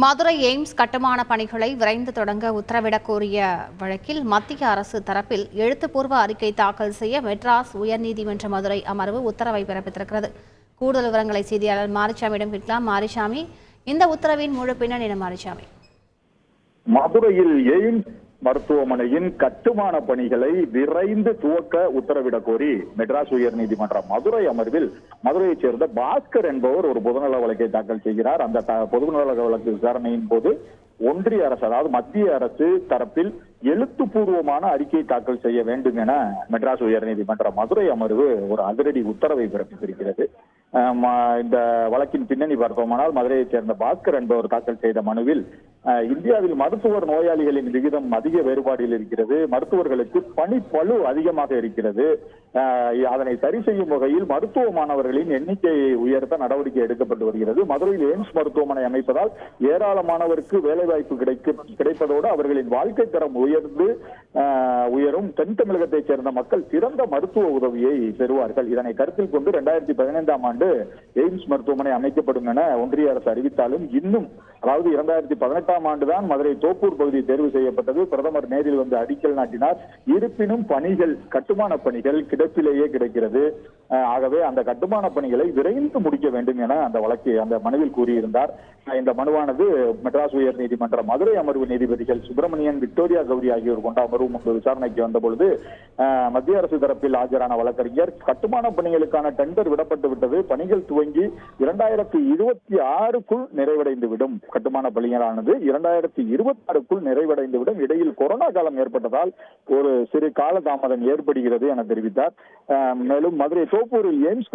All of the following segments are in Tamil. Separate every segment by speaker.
Speaker 1: மதுரை எய்ம்ஸ் கட்டுமான பணிகளை விரைந்து தொடங்க உத்தரவிடக் கோரிய வழக்கில் மத்திய அரசு தரப்பில் எழுத்துப்பூர்வ அறிக்கை தாக்கல் செய்ய மெட்ராஸ் உயர்நீதிமன்ற மதுரை அமர்வு உத்தரவை பிறப்பித்திருக்கிறது. கூடுதல் விவரங்களை செய்தியாளர் மாரிசாமியிடம் கேட்கலாம். மாரிசாமி, இந்த உத்தரவின் முழு பின்னணி என்ன? மாரிசாமி,
Speaker 2: மதுரையில் எய்ம்ஸ் மருத்துவமனையின் கட்டுமான பணிகளை விரைந்து துவக்க உத்தரவிடக் கோரி மெட்ராஸ் உயர்நீதிமன்ற மதுரை அமர்வில் மதுரையைச் சேர்ந்த பாஸ்கர் என்பவர் ஒரு பொதுநல வழக்கை தாக்கல் செய்கிறார். அந்த பொதுநல வழக்கு விசாரணையின் போது ஒன்றிய அரசு, அதாவது மத்திய அரசு தரப்பில் எழுத்துப்பூர்வமான அறிக்கை தாக்கல் செய்ய வேண்டும் என மெட்ராஸ் உயர்நீதிமன்ற மதுரை அமர்வு ஒரு அதிரடி உத்தரவை பிறப்பித்திருக்கிறது. இந்த வழக்கின் பின்னணி பார்த்தோமானால், மதுரையைச் சேர்ந்த பாஸ்கர் என்பவர் தாக்கல் செய்த மனுவில் இந்தியாவில் மருத்துவர் நோயாளிகளின் விகிதம் அதிக வேறுபாடில் இருக்கிறது, மருத்துவர்களுக்கு பணிப்பளு அதிகமாக இருக்கிறது, அதனை சரி செய்யும் வகையில் மருத்துவ மாணவர்களின் எண்ணிக்கையை உயர்த்த நடவடிக்கை எடுக்கப்பட்டு வருகிறது. மதுரையில் எய்ம்ஸ் மருத்துவமனை அமைப்பதால் ஏராளமானவருக்கு வேலைவாய்ப்பு கிடைப்பதோடு அவர்களின் வாழ்க்கை தரம் உயரும். தென் தமிழகத்தைச் சேர்ந்த மக்கள் சிறந்த மருத்துவ உதவியை பெறுவார்கள். இதனை கருத்தில் கொண்டு 2015ஆம் ஆண்டு எய்ம்ஸ் மருத்துவமனை அமைக்கப்படும் என ஒன்றிய அரசு அறிவித்தாலும் இன்னும், அதாவது 2018ஆம் ஆண்டுதான் மதுரை தோப்பூர் பகுதி தேர்வு செய்யப்பட்டது. பிரதமர் நேரில் வந்து அடிக்கல் நாட்டினார். இருப்பினும் கட்டுமான பணிகள் கிடப்பிலேயே கிடைக்கிறது. ஆகவே அந்த கட்டுமான பணிகளை விரைந்து முடிக்க வேண்டும் என அந்த மனுவில் கூறியிருந்தார். இந்த மனுவானது மெட்ராஸ் உயர் நீதிமன்ற மதுரை அமர்வு நீதிபதிகள் சுப்பிரமணியன், விக்டோரியா கௌரி ஆகியோர் கொண்ட அமர்வு முன்பு விசாரணைக்கு வந்தபொழுது மத்திய அரசு தரப்பில் ஆஜரான வழக்கறிஞர், கட்டுமான பணிகளுக்கான டெண்டர் விடப்பட்டு விட்டது, பணிகள் துவங்கி 2026க்குள் நிறைவடைந்துவிடும். கட்டுமான பணிகளானது 2026க்குள் நிறைவடைந்துவிடும். இடையில் கொரோனா காலம் ஏற்பட்டதால் ஒரு சிறு காலதாமதம் ஏற்படுகிறது என தெரிவித்தார். மேலும் மதுரை தோப்பூரில் எய்ம்ஸ்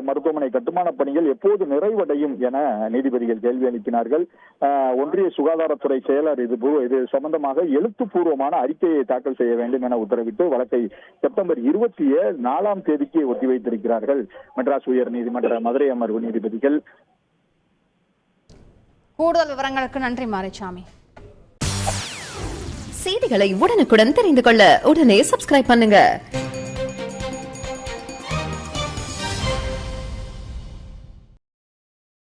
Speaker 2: மருத்துவமனை கட்டுமான பணிகள் எப்போது நிறைவடையும் என நீதிபதிகள் கேள்வி எழுப்பினார்கள். ஒன்றிய சுகாதாரத்துறை செயலர் இது சம்பந்தமாக எழுத்துப்பூர்வமான அறிக்கையை தாக்கல் செய்ய வேண்டும் என உத்தரவிட்டு வழக்கை செப்டம்பர் 24ஆம் தேதிக்கு ஒத்திவைத்திருக்கிறார்கள் மெட்ராஸ் உயர் நீதிமன்ற மதுரை அமர்வு நீதிபதிகள்.
Speaker 1: கூடுதல் விவரங்களுக்கு நன்றி மாரிசாமி.
Speaker 3: செய்திகளை உடனுக்குடன் தெரிந்து கொள்ள உடனே சப்ஸ்கிரைப் பண்ணுங்க.